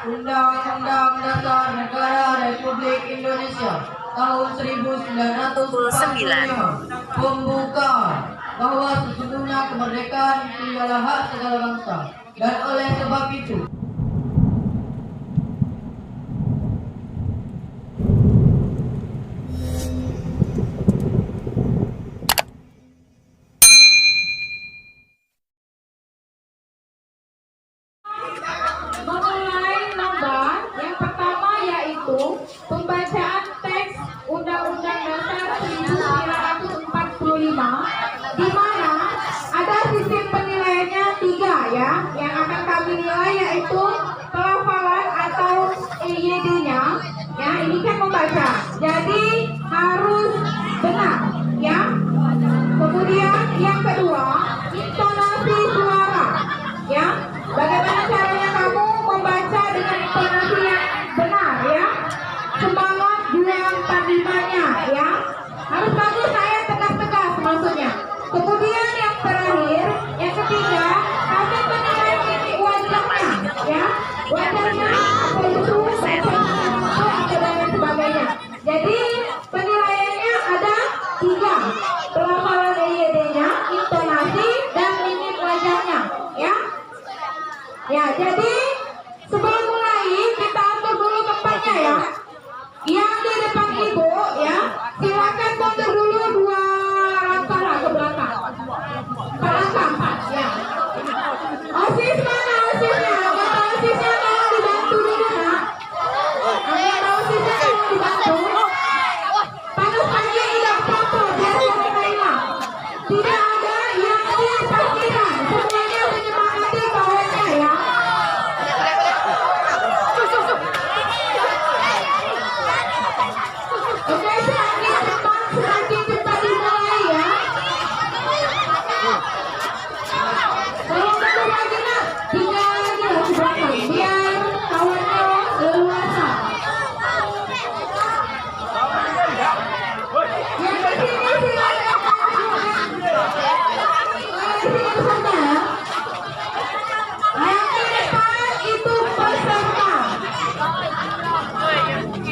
Undang-Undang Dasar Negara Republik Indonesia tahun 1945 membuka bahwa sesungguhnya kemerdekaan itu adalah hak segala bangsa, dan oleh sebab itu memulai lomba yang pertama, yaitu pembacaan teks Undang-Undang Dasar 1945, di mana ada sistem penilaiannya 3 ya, yang akan kami nilai, yaitu pelafalan atau EYD-nya. Ya, ini kan membaca, jadi harus benar ya. Kemudian yang kedua, intonasi suara ya. Bagaimana caranya kamu membaca dengan intonasi yang benar ya? Semangat 245-nya ya. Harus bagus, saya tegas-tegas maksudnya. Kemudian yang terakhir, yang ketiga, kami menilai titik wajahnya ya. Wajahnya apa itu, atau dan sebagainya. Jadi penilaiannya ada 3. Pelafalan EYD-nya, intonasi, dan mimik wajahnya ya. Ya, jadi sebelum mulai kita atur dulu tempatnya ya. Yang di depan ibu ya, silakan mundur dulu 2 langkah lah ke belakang. 4 langkah ya. OSIS mana OSISnya? Anggota OSISnya tolong dibantu dulu nak. Anggota OSISnya tolong dibantu. Panas pagi tidak foto biar kita hilang. Tidak ada yang di parkiran. Semuanya menyemangati kawannya ya. Oke, semakin cepat dimulai ya. Tolong mundur lagi nak. 3 lagi lah ke belakang biar kawannya leluasa. Yang di sini silakan. Peserta ya. Yang di depan itu peserta.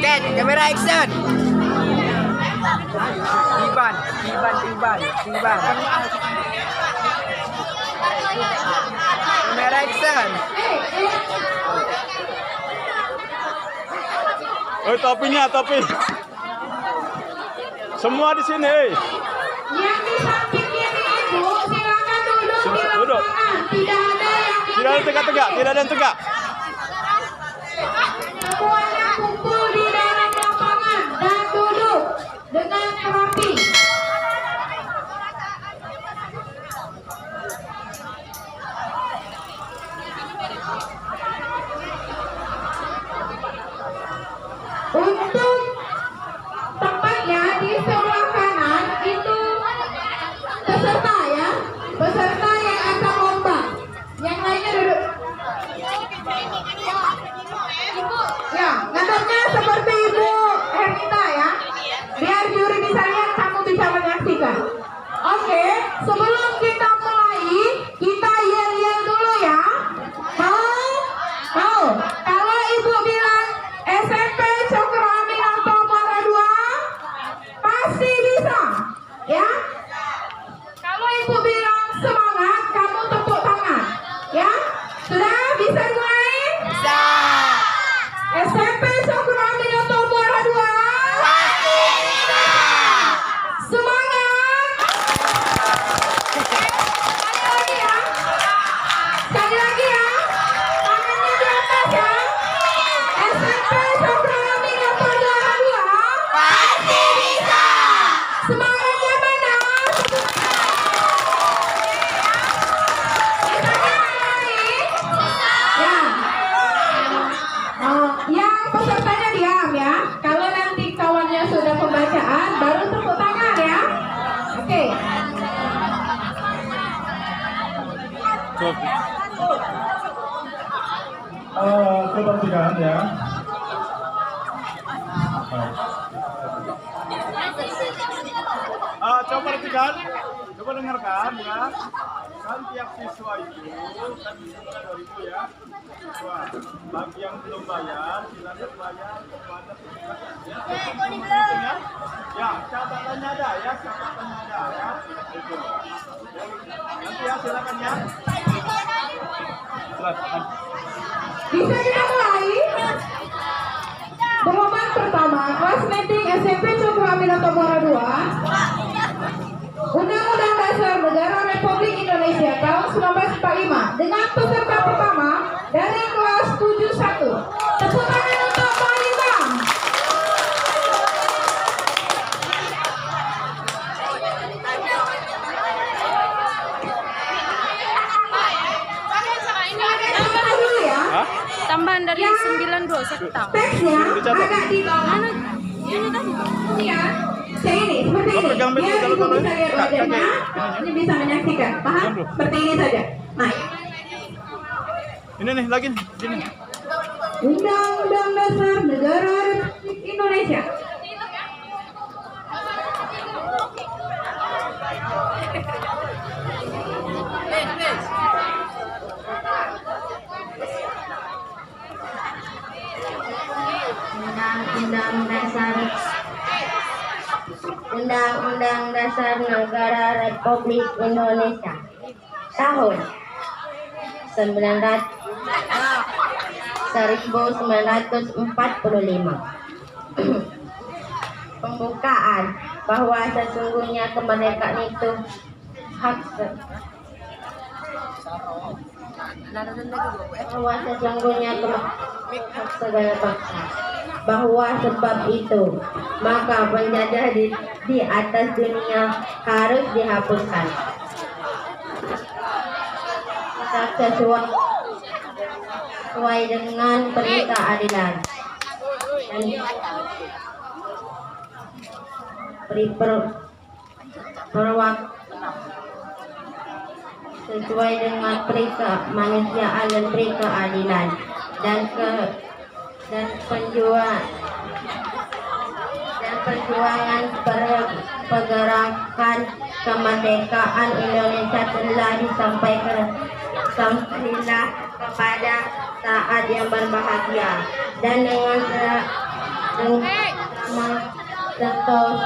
Ken, kamera action. Tiban. Kamera action. Oh, topinya, topi. Semua di sini. Yang di samping kiri ibu silakan duduk di Duduk. lapangan. Tidak ada yang Tidak ada tegak-tegak, tidak ada yang tegak. semuanya kumpul di dalam lapangan dan duduk dengan rapi. Untuk tempatnya di sebelah kanan itu peserta ya, peserta yang akan lomba. Yang lainnya duduk. Ya, ngadepnya seperti Ibu Hermita ya. Biar juri bisa lihat, kamu bisa menyaksikan. Oke, sebelum kita mulai, kita yel-yel dulu ya. Mau? Kalau Ibu bilang SMP Cokro Aminoto Muara 2, pasti bisa. Ya. Kalau Ibu bilang semangat, kamu tepuk tangan. Ya. Sudah bisa mulai? Bisa. SMP Cokro Aminoto Muara 2. Pasti bisa. Semangat. Sekali lagi ya. Sekali lagi ya. Tangannya di atas ya. SMP Cokro Aminoto Muara 2. Pasti bisa. Semangatnya mana? Misalnya lagi. Ya. Yang pesertanya diam ya. Kalau nanti kawannya sudah pembacaan, baru tepuk tangan ya. Oke. Kepertigaan ya. Coba perhatikan, coba dengarkan ya. Kan tiap siswa itu kan 2000 ya. Siswa. bagi yang belum bayar, silakan bayar kepada ya, catatannya ada ya, catatannya ada ya. Itu. Nanti ya, silakan ya. Silakan. Bisa kita mulai? Pengumuman pertama, kelas meeting SMP Cokro Aminoto Muara 2, Undang-Undang Dasar Negara Republik Indonesia tahun 1945 dengan peserta pertama dari kelas 71. Tepuk tangan untuk Pak Bintang. Silakan dulu ya. Hah? Tambahan dari Yang 92 sekta. Teksnya agak di bawah. Ini tadi. Ya, saya ini seperti Oh, ini. pegang dulu, Biar kalau ibu kalau bisa lihat Kak, wajahnya, kakek. ini bisa menyaksikan. Paham? Pegang dulu. Seperti ini saja. Nah, Ini nih lagi gini. Undang-Undang Dasar Negara Republik Indonesia. Undang-Undang Dasar Negara Republik Indonesia tahun 1945. Pembukaan bahwa sesungguhnya kemerdekaan itu hak bahwa sesungguhnya hak segala bangsa. Bahwa sebab itu maka penjajah di atas dunia harus dihapuskan. Sesuai dengan perintah adilan dan sesuai dengan perintah kemanusiaan dan perintah keadilan dan perjuangan pergerakan kemerdekaan Indonesia telah sampailah kepada saat yang berbahagia dan dengan setos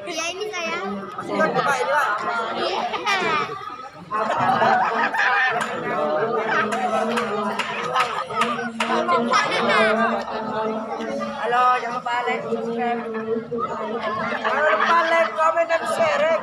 Ya ini saya. Halo, jangan lupa like, subscribe. Jangan lupa like, comment, dan share.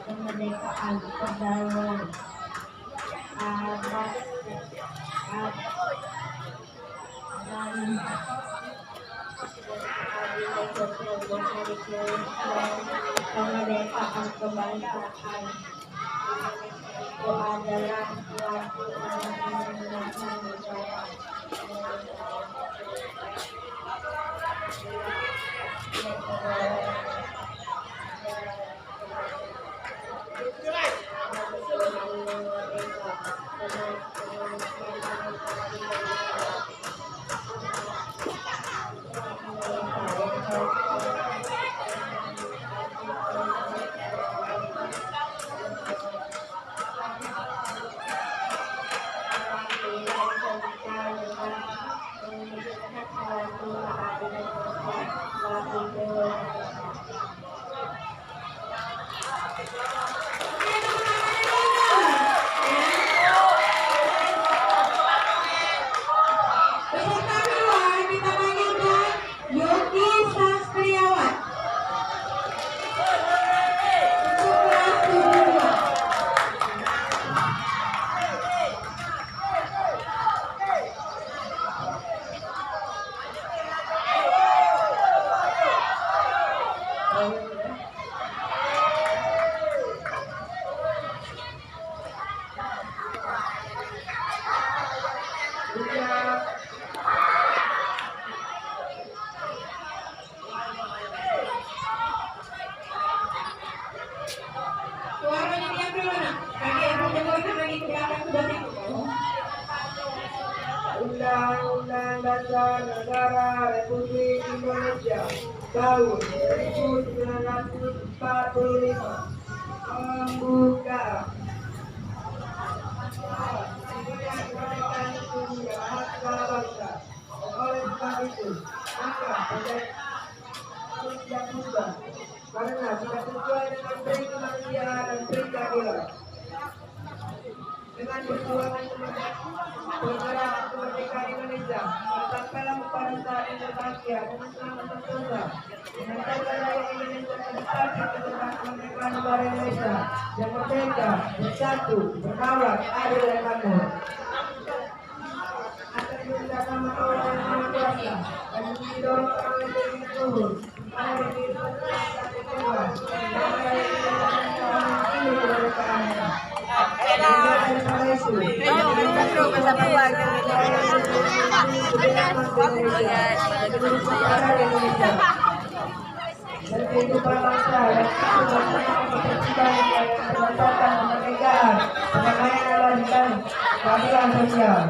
Kemerdekaan perdagangan kemerdekaan kebangsaan itu adalah suatu negara. Undang-Undang Dasar Negara Republik Indonesia tahun 1945 membuka kemerdekaan itu menjadi hak segala bangsa. Oleh sebab itu, maka tidak berubah karena tidak sesuai dengan prinsip kemanusiaan dan prinsip keadilan. Dengan perjuangan bergerak kemerdekaan Indonesia, sampailah kepada saat yang berbahagia dan selamat sentosa. Dengan saudara Indonesia terdepan tentang kemerdekaan negara Indonesia yang merdeka, bersatu, berdaulat, adil dan makmur. Atas perintah nama Allah yang Maha Kuasa dan didorong oleh Dewi Tuhan, mari kita bebas, negara Indonesia ini kemerdekaannya. Dan kehidupan bangsa dan berdasarkan kemerdekaan, perdamaian dan keadilan sosial.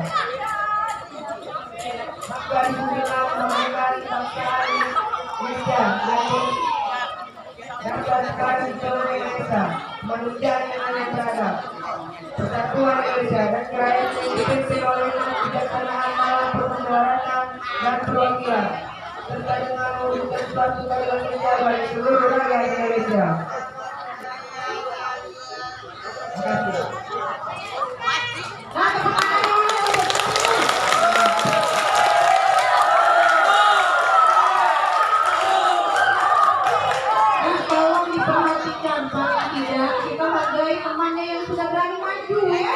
Maka disinilah kemerdekaan bangsa Indonesia dan sekarang di seluruh Indonesia manusia yang beradab, persatuan Indonesia dan kerajaan yang dipimpin oleh kebijaksanaan malam permusyawaratan dan perwakilan serta dengan mewujudkan suatu keadilan sosial bagi seluruh rakyat Indonesia. Terima kasih. Tolong diperhatikan, paling tidak kita hargai temannya yang sudah berani maju ya.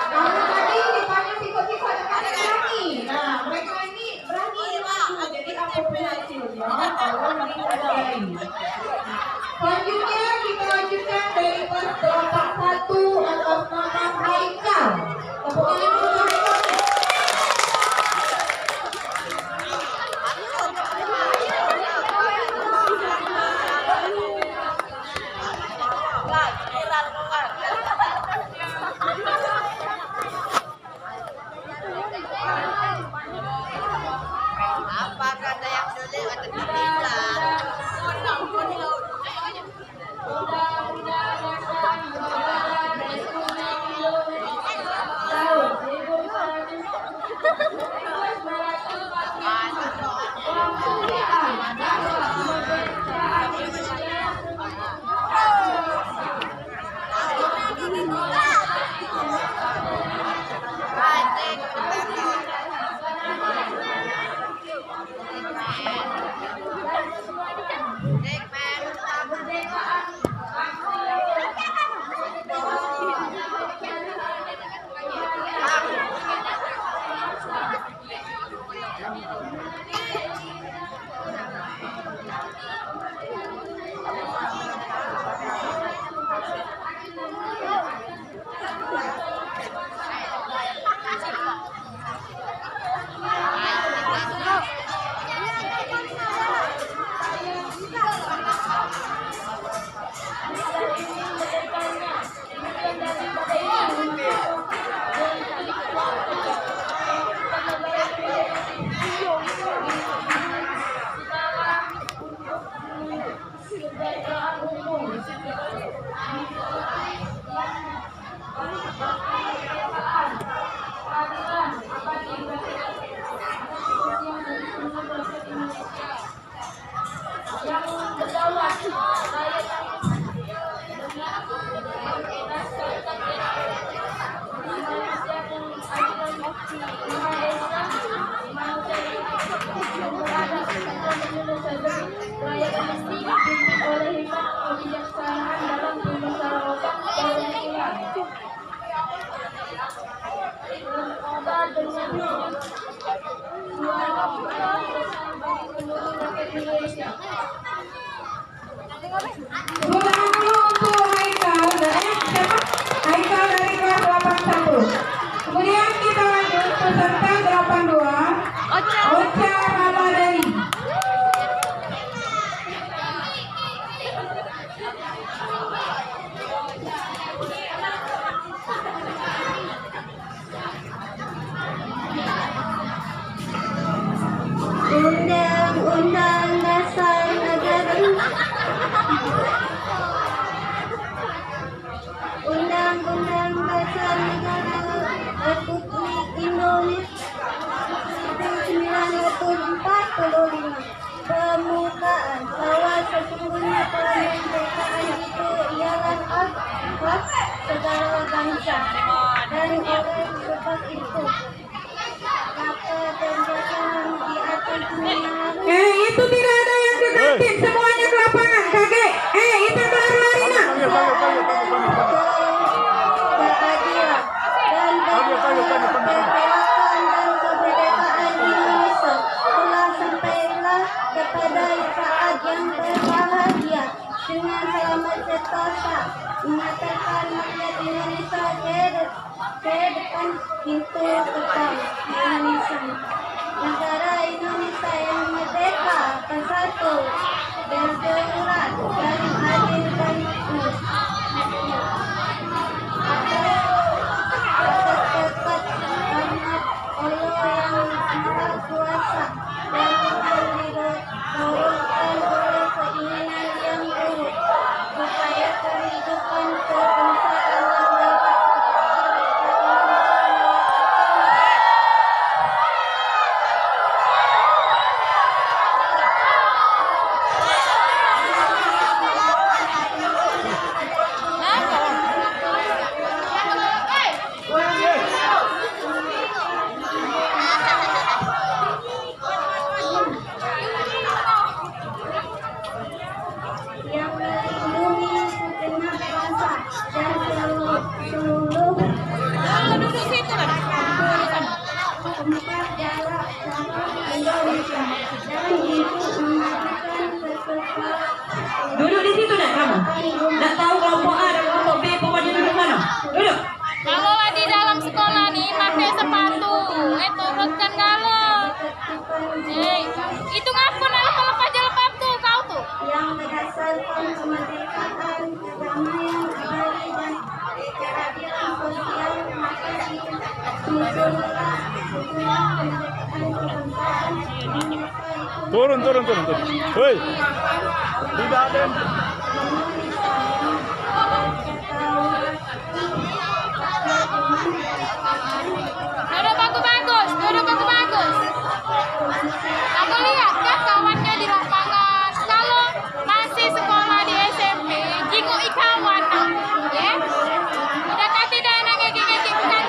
Karena tadi ditanya siko-siko ada kan berani. Nah, mereka ini berani maju. Jadi apapun hasilnya, tolong dihargai. Selanjutnya kita lanjutkan dari kelas 81 atas nama Haikal. Tepuk tangan untuk Haikal. Apa kata yang sulit atau tidak? Haikal dari kelas 81. Kemudian kita lanjut peserta 82, Ocha Ramadhani. Undang-Undang Dasar Negara Undang-Undang Dasar Negara Republik Indonesia 1945. Pemukaan bahwa sesungguhnya kemerdekaan itu ialah hak segala bangsa dan oleh sebab itu dapat terjadi di atas dunia. Itu tidak ada yang di kantin, semuanya ke lapangan, kakek. Itu lari-lari nak. Keadilan dan kebebasan dan kemerdekaan Indonesia telah sampailah kepada saat yang berbahagia dengan selamat sentosa mengantarkan rakyat Indonesia ke depan pintu gerbang Indonesia. Negara Indonesia yang merdeka, bersatu, berdaulat dan adil dan makmur. Atas berkat rahmat Allah yang Maha Kuasa dan bukan didorongkan oleh keinginan yang buruk, supaya kehidupan kebangsaan yang baik. Yang melindungi segenap bangsa dan seluruh tempat jarak Indonesia dan itu memastikan keselamatan. Duduk di situ nak kamu. Nak tahu kelompok A dan kelompok B, pokoknya duduk mana? Duduk. Kalau di dalam sekolah nih pakai sepatu, turutkan kalau. Itu ngapun kalau lepas tuh kau tuh. Yang berdasarkan kemerdekaan, kedamaian, abadi dan keadilan sosial, maka disusunlah kemerdekaan kebangsaan Indonesia itu Turun. Hei, tidak ada yang Duduk bagus. Aku lihat kan kawannya di lapangan. Kalau masih sekolah di SMP, jinguk kawan nak. Ya. Udah kasih dah nak ngeki kantin lah.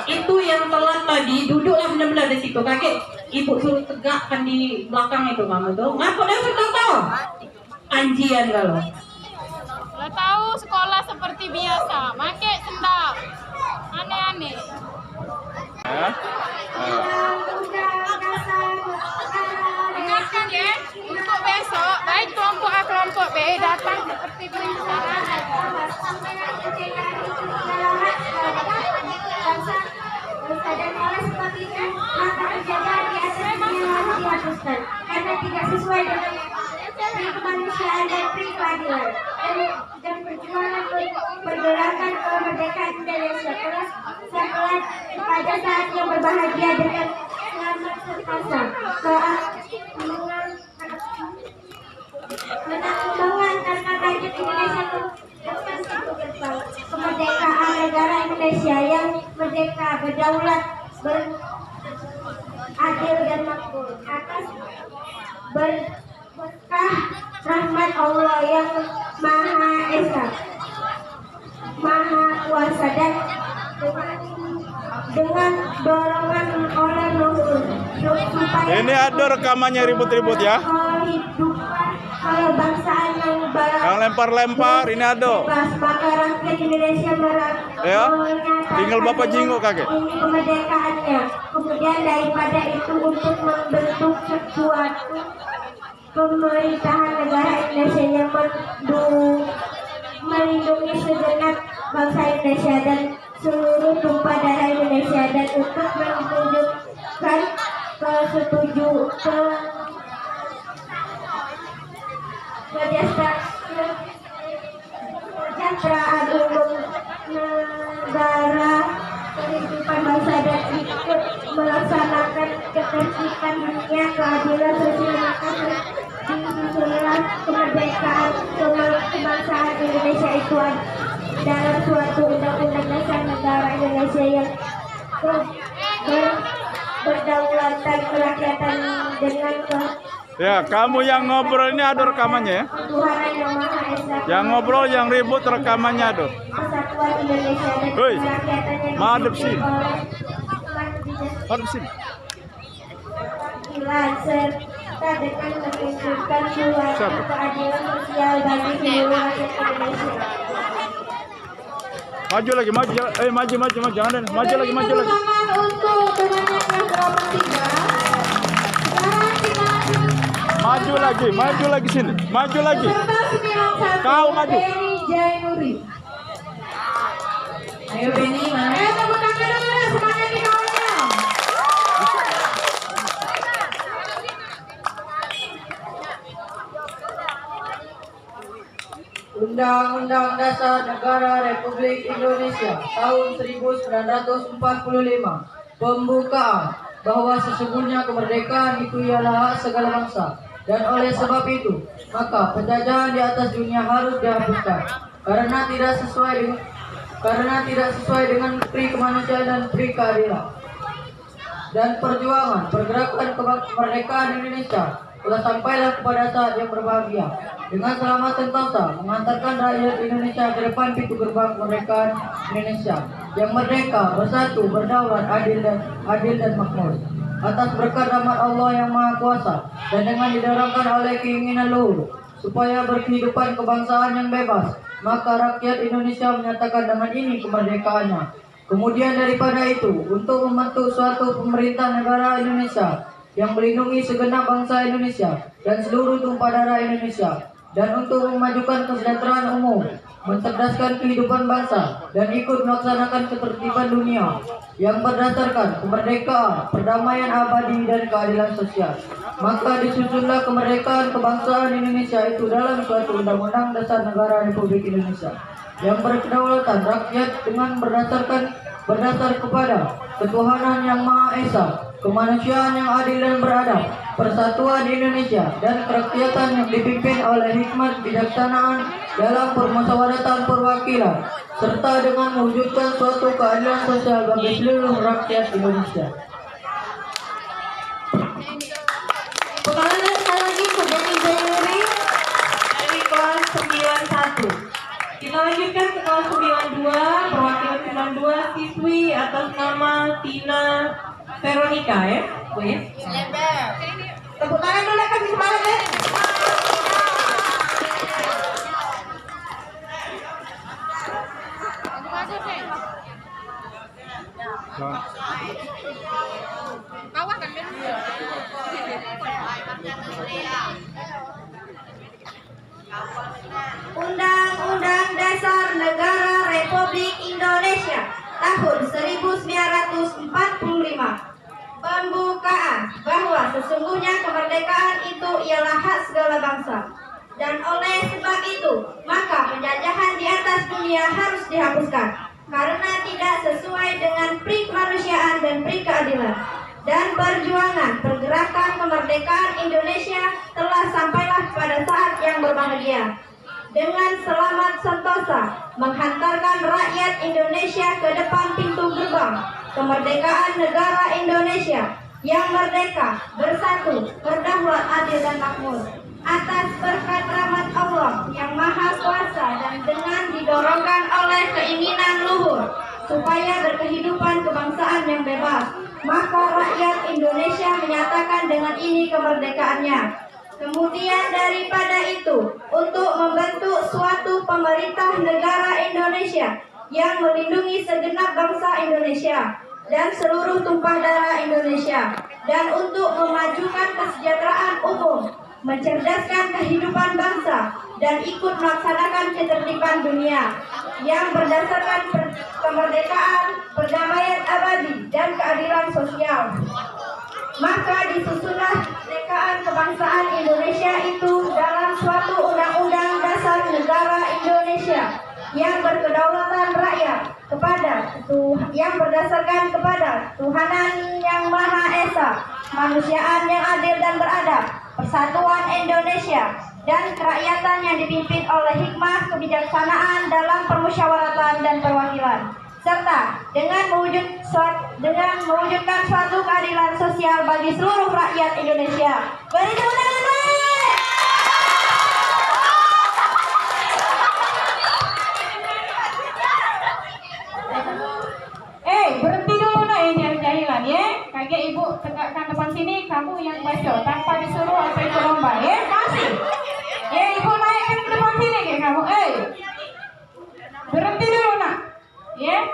Itu yang telat tadi, duduklah benar-benar di situ. Kakek, ibu suruh tegakkan di belakang itu kamu tuh. Ngaku dah tahu. Anjian kalau. Udah tahu sekolah seperti biasa, pakai sendal. Aneh-aneh. Dengarkan ya, untuk besok baik kelompok A kelompok B datang seperti biasa. Dan oleh sebab itu maka penjagaan di atas dunia harus dihapuskan karena tidak sesuai dengan kemanusiaan dan keadilan dan perjuangan pergerakan kemerdekaan Indonesia terus setelah pada saat yang berbahagia dengan selamat sentosa mengantarkan rakyat Indonesia ke depan pintu gerbang kemerdekaan negara Indonesia yang merdeka, berdaulat, beradil dan makmur atas berkah rahmat Allah yang Maha Esa, Maha Kuasa dan dengan dorongan oleh Rasul supaya ini ada rekamannya ribut-ribut ya. kehidupan kebangsaan Yang lempar-lempar ini ada. maka rakyat Indonesia Ya, tinggal Bapak jinguk kakek. ini kemerdekaannya. Kemudian daripada itu untuk membentuk sesuatu pemerintahan negara Indonesia yang melindungi segenap bangsa Indonesia dan seluruh tumpah darah Indonesia dan untuk menunjukkan kesejahteraan umum negara, kehidupan bangsa dan ikut melaksanakan ketertiban dunia, keadilan sosial, maka disusunlah kemerdekaan kebangsaan Indonesia itu dalam suatu undang-undang dasar negara Indonesia yang berdaulat kerakyatan dengan Ya, kamu yang ngobrol ini ada rekamannya ya? Tuhan yang Maha Esa. Yang ngobrol, yang ribut rekamannya ada. Persatuan Indonesia dan Hei, kerakyatan yang madep dipimpin sih. oleh Hadap sini. keadilan serta dengan menunjukkan suatu Siapa? keadilan sosial bagi seluruh rakyat Indonesia. Maju lagi, maju. Maju. Jangan, maju lagi. Tepuk tangan untuk temannya yang kelompok 3. Sekarang kita Maju lagi sini. Maju lagi. peserta 91 Kau maju. Benny Jainuri. Ayo Benny, mana? Tepuk tangan dulu, semangat di kawannya. Undang-Undang Dasar Negara Republik Indonesia tahun 1945 pembukaan bahwa sesungguhnya kemerdekaan itu ialah hak segala bangsa, dan oleh sebab itu maka penjajahan di atas dunia harus dihapuskan karena tidak sesuai dengan pri kemanusiaan dan pri keadilan. Dan perjuangan pergerakan kemerdekaan Indonesia telah sampailah kepada saat yang berbahagia dengan selamat sentosa mengantarkan rakyat Indonesia ke depan pintu gerbang kemerdekaan Indonesia yang merdeka, bersatu, berdaulat, adil dan makmur atas berkat rahmat Allah yang Maha Kuasa, dan dengan didorongkan oleh keinginan luhur supaya berkehidupan kebangsaan yang bebas, maka rakyat Indonesia menyatakan dengan ini kemerdekaannya. Kemudian daripada itu, untuk membentuk suatu pemerintah negara Indonesia yang melindungi segenap bangsa Indonesia dan seluruh tumpah darah Indonesia, dan untuk memajukan kesejahteraan umum, mencerdaskan kehidupan bangsa, dan ikut melaksanakan ketertiban dunia yang berdasarkan kemerdekaan, perdamaian abadi, dan keadilan sosial. Maka disusunlah kemerdekaan kebangsaan Indonesia itu dalam suatu undang-undang dasar negara Republik Indonesia yang berkedaulatan rakyat dengan berdasar kepada ketuhanan yang Maha Esa, kemanusiaan yang adil dan beradab, persatuan Indonesia, dan kerakyatan yang dipimpin oleh hikmat bijaksanaan dalam permusyawaratan perwakilan, serta dengan mewujudkan suatu keadilan sosial bagi seluruh rakyat Indonesia. Pengawalan sekali lagi untuk Benny Jainuri dari kelas 91. Kita lanjutkan ke kelas 92, perwakilan 92 siswi atas nama Tina Veronica ya, Bu ya. Tepuk tangan dulu, kasih semangat ya. Bagus ya. Kawah kan Ben? Undang-Undang Dasar Negara Republik Indonesia tahun 1945 pembukaan bahwa sesungguhnya kemerdekaan itu ialah hak segala bangsa, dan oleh sebab itu maka penjajahan di atas dunia harus dihapuskan karena tidak sesuai dengan pri kemanusiaan dan pri keadilan. Dan perjuangan pergerakan kemerdekaan Indonesia telah sampailah pada saat yang berbahagia dengan selamat sentosa menghantarkan rakyat Indonesia ke depan pintu gerbang kemerdekaan negara Indonesia yang merdeka, bersatu, berdaulat, adil dan makmur atas berkat rahmat Allah yang Maha Kuasa, dan dengan didorongkan oleh keinginan luhur supaya berkehidupan kebangsaan yang bebas, maka rakyat Indonesia menyatakan dengan ini kemerdekaannya. Kemudian daripada itu, untuk membentuk suatu pemerintah negara Indonesia yang melindungi segenap bangsa Indonesia dan seluruh tumpah darah Indonesia, dan untuk memajukan kesejahteraan umum, mencerdaskan kehidupan bangsa, dan ikut melaksanakan ketertiban dunia yang berdasarkan kemerdekaan, perdamaian abadi, dan keadilan sosial. Maka disusunlah kemerdekaan kebangsaan Indonesia itu dalam suatu undang-undang dasar negara Indonesia yang berkedaulatan rakyat yang berdasarkan kepada Tuhanan yang Maha Esa, kemanusiaan yang adil dan beradab, persatuan Indonesia, dan kerakyatan yang dipimpin oleh hikmah kebijaksanaan dalam permusyawaratan dan perwakilan, serta dengan mewujudkan suatu keadilan sosial bagi seluruh rakyat Indonesia. Beri tepuk tangan, baik. Berhenti dulu nak yang jahil-jahilan ya. Kaget ibu tegakkan depan sini, kamu yang baca tanpa disuruh atau ikut lomba ya. Kasih. Ibu naikkan ke depan sini kayak kamu. Berhenti dulu nak. Ya.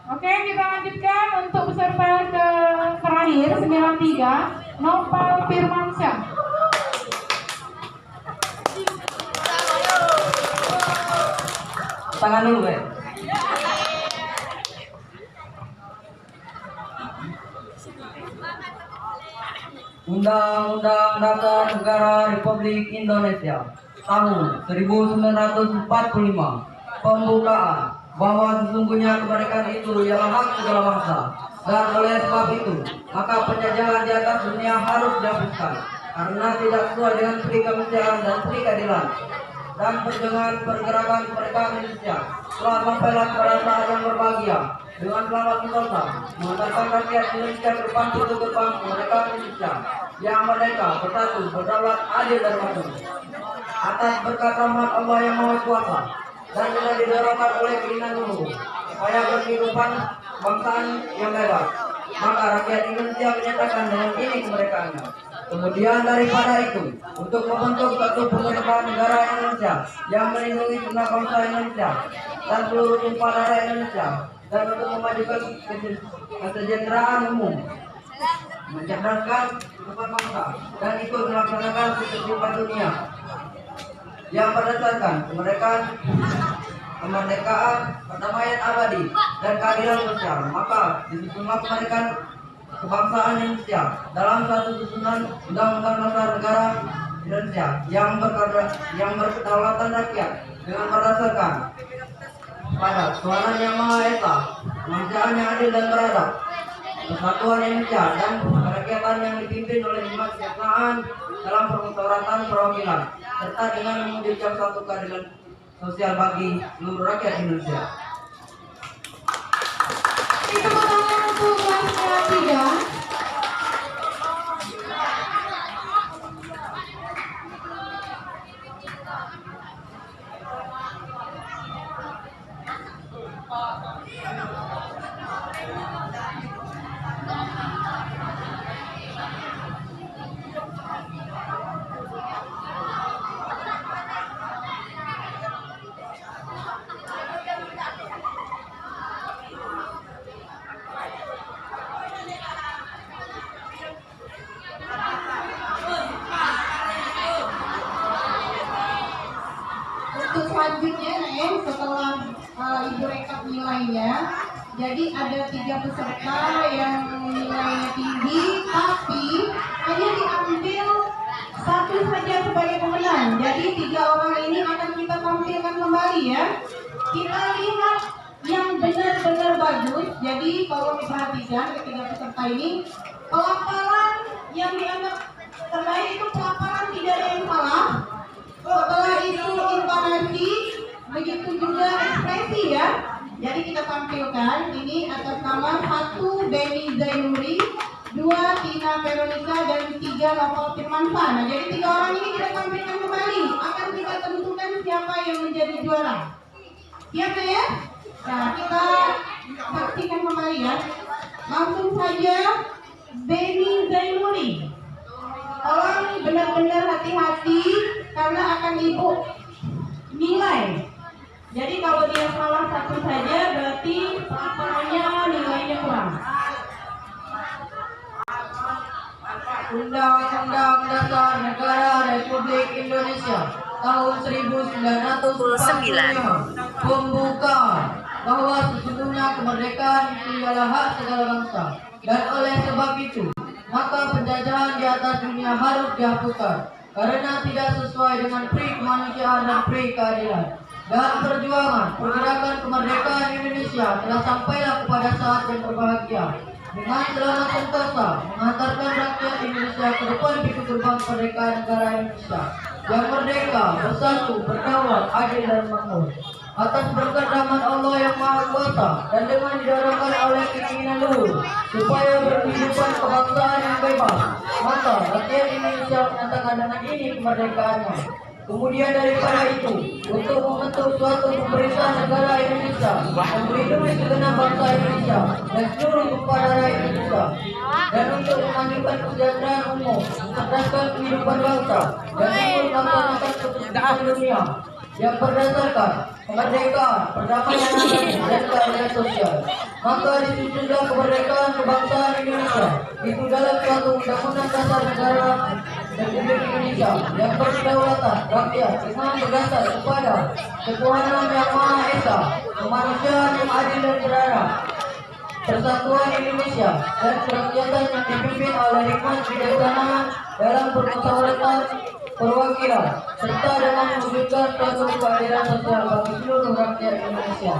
Oke, kita lanjutkan untuk peserta ke terakhir 93, Nopal Firmansyah. Tangan dulu, Be. Undang-Undang Dasar Negara Republik Indonesia tahun 1945 pembukaan bahwa sesungguhnya kemerdekaan itu ialah hak segala bangsa, dan oleh sebab itu maka penjajahan di atas dunia harus dihapuskan karena tidak sesuai dengan peri kemanusiaan dan peri keadilan. Dan perjuangan pergerakan kemerdekaan Indonesia telah sampailah kepada saat yang berbahagia dengan selamat sentosa mengantarkan rakyat Indonesia ke depan pintu gerbang kemerdekaan Indonesia yang merdeka, bersatu, berdaulat, adil dan makmur. Atas berkat rahmat Allah yang Maha Kuasa dan dengan didorongkan oleh keinginan luhur supaya berkehidupan bangsaan yang bebas, maka rakyat Indonesia menyatakan dengan ini kemerdekaannya. Kemudian daripada itu, untuk membentuk satu pemerintahan negara Indonesia yang melindungi segenap bangsa Indonesia dan seluruh tumpah darah Indonesia, dan untuk memajukan kesejahteraan umum, mencerdaskan kehidupan bangsa, dan ikut melaksanakan kehidupan dunia yang berdasarkan kemerdekaan, perdamaian abadi, dan keadilan sosial. Maka disusunlah kemerdekaan kebangsaan Indonesia dalam satu susunan Undang-Undang Dasar Negara Indonesia yang berkedaulatan rakyat dengan berdasarkan pada Tuhanan yang Maha Esa, kemanusiaan yang adil dan beradab, persatuan Indonesia, dan kerakyatan yang dipimpin oleh hikmat kebijaksanaan dalam permusyawaratan perwakilan, serta dengan mewujudkan suatu keadilan sosial bagi seluruh rakyat Indonesia. Itu pertanyaan untuk kelas 3. Untuk selanjutnya setelah ibu rekap nilainya, jadi ada 3 peserta yang nilainya tinggi, tapi hanya diambil satu saja sebagai pemenang. Jadi 3 orang ini akan kita tampilkan kembali ya. Kita lihat yang benar-benar bagus. Jadi kalau diperhatikan ketiga peserta ini, pelafalan yang dianggap terbaik itu pelafalan tidak ada yang salah. Setelah itu intonasi, begitu juga ekspresi ya. Jadi kita tampilkan ini atas nama 1 Benny Zainuri, 2 Tina Veronica, dan 3 Nopal Firmansyah. Nah, jadi 3 orang ini kita tampilkan kembali. Akan kita tentukan siapa yang menjadi juara. Siap ya? Nah, kita saksikan kembali ya. Langsung saja Benny Zainuri. Tolong benar-benar hati-hati karena akan ibu nilai. Jadi kalau dia salah satu saja berarti pelafalannya nilainya kurang. Undang-Undang Dasar Negara Republik Indonesia tahun 1945 pembukaan bahwa sesungguhnya kemerdekaan itu ialah hak segala bangsa, dan oleh sebab itu maka penjajahan di atas dunia harus dihapuskan karena tidak sesuai dengan pri kemanusiaan dan pri keadilan. Dan perjuangan pergerakan kemerdekaan Indonesia telah sampailah kepada saat yang berbahagia dengan selamat sentosa mengantarkan rakyat Indonesia ke depan pintu gerbang kemerdekaan negara Indonesia yang merdeka, bersatu, berdaulat, adil dan makmur. Atas berkat rahmat Allah yang Maha Kuasa dan dengan didorongkan oleh keinginan luhur supaya berkehidupan kebangsaan yang bebas, maka rakyat Indonesia menyatakan dengan ini kemerdekaannya. Kemudian daripada itu, untuk membentuk suatu pemerintah negara Indonesia yang melindungi segenap bangsa Indonesia dan seluruh tumpah darah Indonesia, dan untuk memajukan kesejahteraan umum, mencerdaskan kehidupan bangsa, dan untuk melaksanakan keputusan dunia yang berdasarkan kemerdekaan, perdamaian dan keadilan sosial. Maka disusunlah kemerdekaan kebangsaan Indonesia itu dalam suatu undang-undang dasar negara Republik Indonesia yang berkedaulatan rakyat dengan berdasar kepada ketuhanan yang Maha Esa, kemanusiaan yang adil dan beradab, persatuan Indonesia dan kerakyatan yang dipimpin oleh hikmat bijaksana dalam permusyawaratan perwakilan serta dengan mewujudkan suatu keadilan sosial bagi seluruh rakyat Indonesia.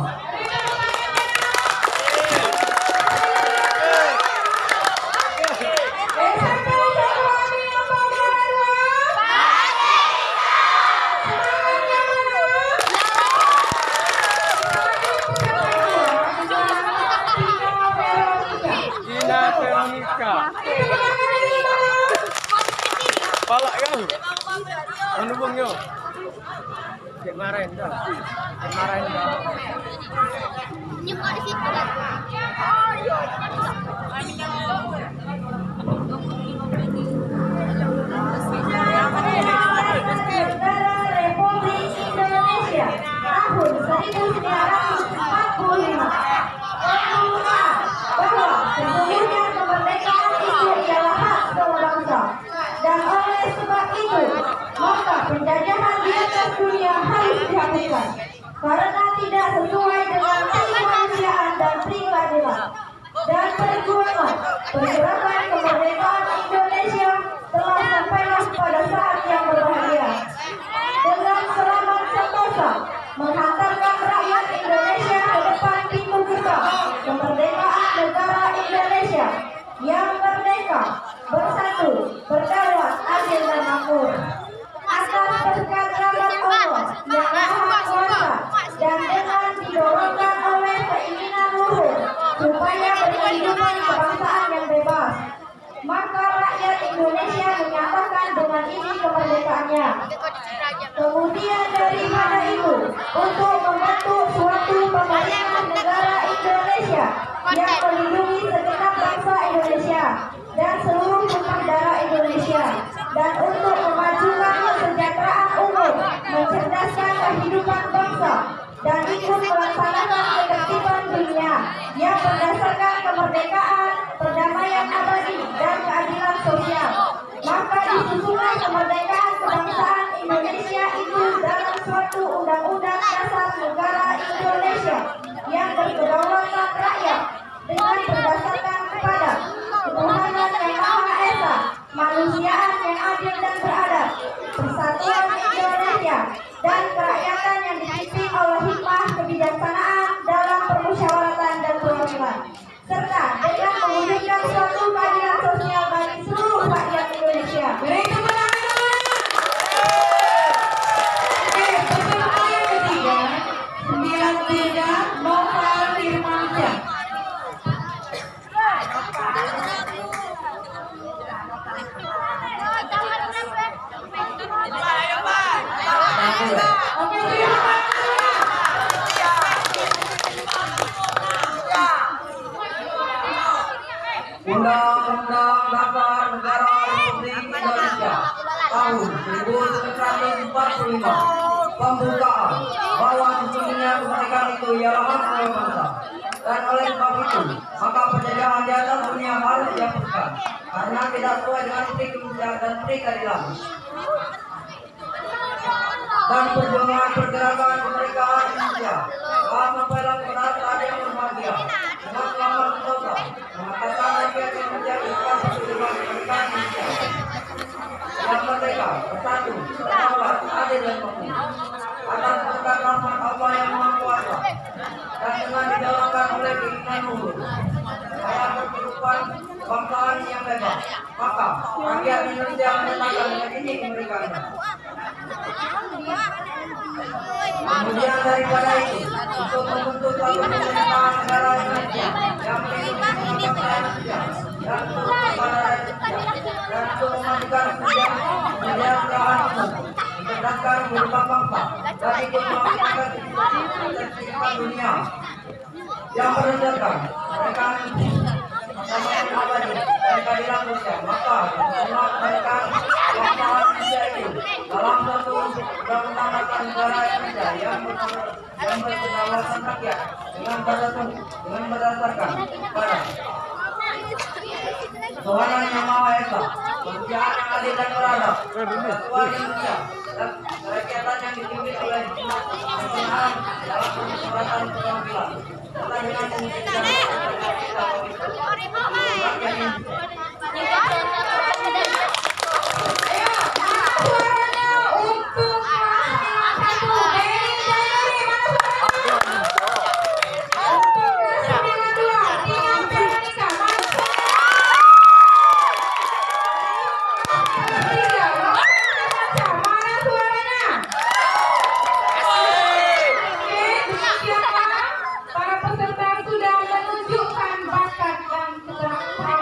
Gina Veronica. Palak kau. Menubung yo. Kemarin dah. Nyukur di situ kan. Negara Republik Indonesia tahun 1945 bahwa sesungguhnya kemerdekaan itu ialah hak semua bangsa, dan oleh sebab itu maka penjajahan di atas dunia harus dihapuskan karena tidak sesuai dengan pri kemanusiaan dan pri keadilan. Dan perjuangan pergerakan kemerdekaan Indonesia telah sampailah pada saat yang berbahagia dengan selamat sentosa menghantarkan rakyat Indonesia ke depan pintu gerbang kemerdekaan negara Indonesia yang merdeka, bersatu, berdaulat, adil dan makmur. Atas berkat rahmat Allah yang Maha Kuasa dan dengan didorongkan oleh keinginan luhur supaya berkehidupan kebangsaan yang bebas, maka rakyat Indonesia menyatakan dengan ini kemerdekaannya. Kemudian daripada itu, untuk membentuk suatu pemerintahan negara Indonesia yang melindungi segenap bangsa Indonesia dan seluruh tumpah darah Indonesia, dan untuk memajukan kesejahteraan umum, mencerdaskan kehidupan bangsa, dan ikut melaksanakan ketertiban dunia yang berdasarkan kemerdekaan, perdamaian abadi, dan keadilan sosial. Maka disusunlah kemerdekaan kebangsaan Indonesia itu dalam suatu undang-undang dasar negara Indonesia yang berkedaulatan rakyat dengan berdasarkan kepada ketuhanan yang Maha Esa, kemanusiaan yang adil dan beradab, persatuan Indonesia, dan kerakyatan yang dipimpin oleh hikmah kebijaksanaan dalam permusyawaratan dan perwakilan, serta dengan mewujudkan suatu keadilan sosial bagi seluruh rakyat Indonesia. Beri tepuk tangan. Peserta yang ketiga 93 Novel Firmansyah. Oke, silakan. Undang-Undang Dasar Negara Republik Indonesia tahun 1945 pembukaan bahwa sesungguhnya kemerdekaan itu ialah hak semua bangsa, dan oleh sebab itu maka penjajahan di atas dunia harus dihapuskan karena tidak sesuai dengan pri kemanusiaan dan pri keadilan. Dan perjuangan pergerakan kemerdekaan Indonesia telah sampailah kepada berbahagia dengan selamat sentosa mengatakan rakyat yang menjadi kapal hidup mereka Indonesia yang merdeka, bersatu, berdaulat, adil dan makmur atas berkat rahmat Allah yang Maha Kuasa dan dengan dijalankan oleh keinginan luhur saya berkehidupan kebangsaan yang bebas, maka rakyat Indonesia menyatakan dengan ini kemerdekaannya. Kemudian daripada itu, untuk membentuk suatu pemerintahan negara Indonesia yang melindungi bangsa Indonesia dan untuk kepada Indonesia dan untuk memajukan kesejahteraan umum, mencerdaskan kehidupan bangsa dan ikut melaksanakan kehidupan dunia yang berdasarkan mereka sama yang abadi dan keadilan sosial. Maka semua mereka bangsa Indonesia itu dalam satu undang-undang dasar negara Indonesia yang berkedaulatan rakyat dengan berdasarkan pada Tuhan yang Maha Esa, kemudian yang adil dan beradab, Tuhan Indonesia dan kerakyatan yang dipimpin oleh pemerintahan dalam kesempatan perwakilan. Serta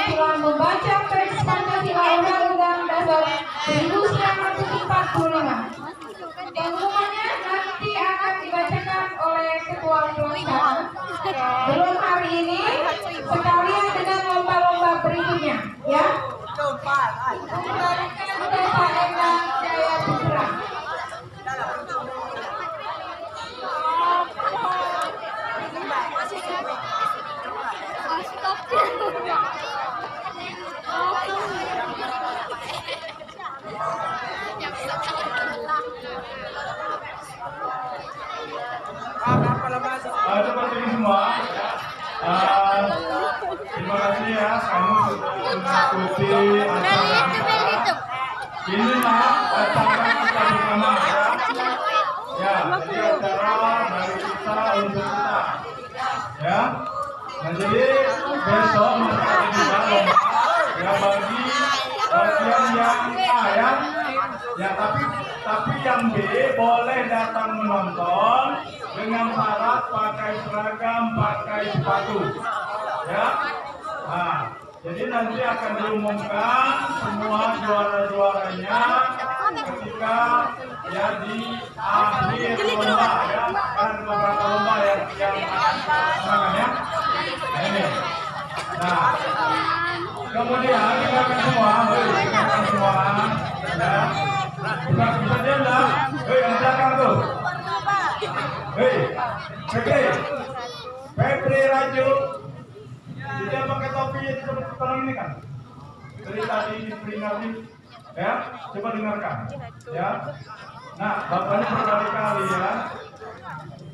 dengan membaca teks Pancasila Undang-Undang Dasar 1945. Pengumumannya nanti akan dibacakan oleh Ketua Pelaksana. Belum hari ini, sekalian dengan lomba-lomba berikutnya, ya. Bapak Endang Jaya Putra. Seperti ini semua. Terima kasih ya kamu sudah mengikuti acara. Inilah acara kita bersama ya. Ya, ini acara dari kita untuk kita. Ya. Nah jadi besok masih ada juga lomba ya bagi bagian yang A ya tapi yang B boleh datang menonton dengan syarat pakai seragam, pakai sepatu ya. Nah jadi nanti akan diumumkan semua juara-juaranya ketika ya di akhir lomba ya. Kan beberapa lomba yang akan ya. Ini. Nah, kemudian kita akan semua, ya. Bukan bisa diam dah. Yang belakang tuh. Febri Raju. Dia pakai topi sekarang ini kan. Dari tadi diperingati, ya. Coba dengarkan, ya. Nah, bapaknya berkali-kali ya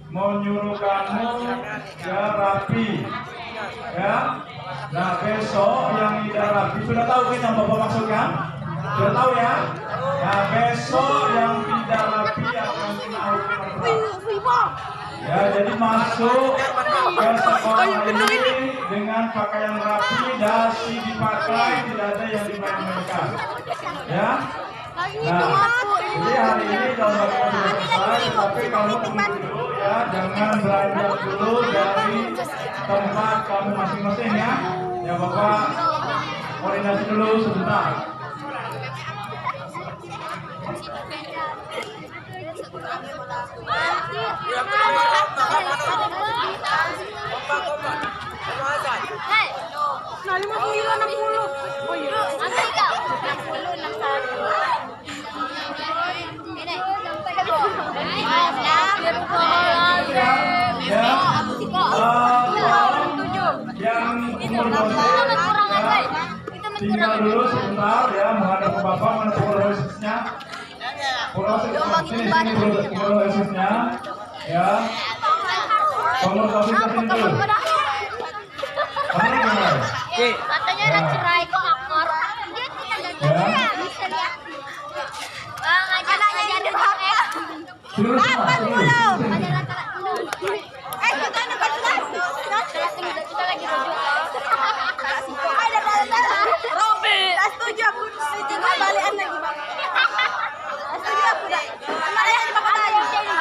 mau nyuruh kamu ya rapi. Ya, nah besok yang tidak rapi sudah tahu kan yang bapak maksudkan? Sudah tahu ya? Nah besok yang tidak rapi akan kena hukuman. Ya jadi masuk ke sekolah ini dengan pakaian rapi, dasi dipakai, tidak ada yang dimain-mainkan. Ya. Nah, jadi hari ini lomba kita sudah selesai, tapi kamu tunggu dulu ya, jangan beranjak dulu dari tempat kamu masing-masing ya. Ya Bapak koordinasi dulu sebentar. Tinggal dulu sebentar ya, menghadap ke Bapak mana prosesnya. Prosesnya ya. Kamu kasih dulu. Katanya udah cerai kok akor. Ya. Bang, anaknya ada ya. Serius, Pak? Serius. Kita lagi rujuk. Robi, setuju aku setuju balikan lagi bang. Setuju aku dah. Kemarin yang dimakan ayo jadi.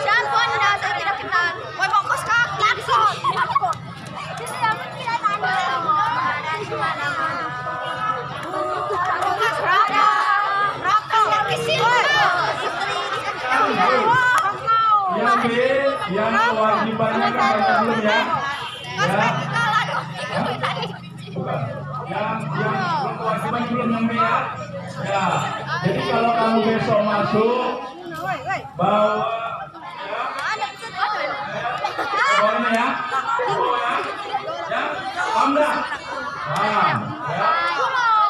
Siapa anda? Saya tidak kenal. Woi bongkos kak, langsung. Yang B, yang kewajibannya kebaca belum ya? Ya. Bukan. Yang kewajiban belum yang B ya? Ya. Jadi kalau kamu besok masuk, bawa bawa ini ya. Bawa ya. Ya. Paham dah? Paham. Ya.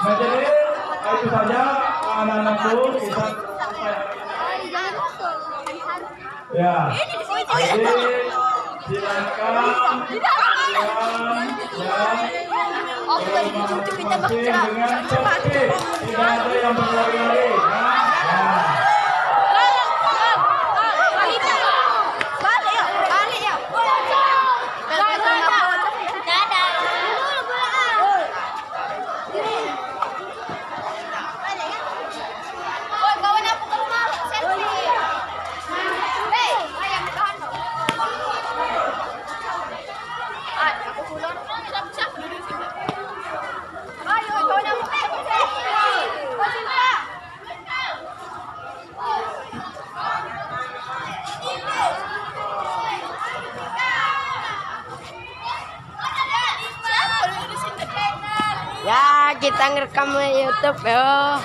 Nah jadi itu saja anak-anakku kita selesai hari ini. Ya. Jadi silakan masing-masing dengan tertib, tidak ada yang berlari-lari. Ya, kita ngerekam YouTube ya.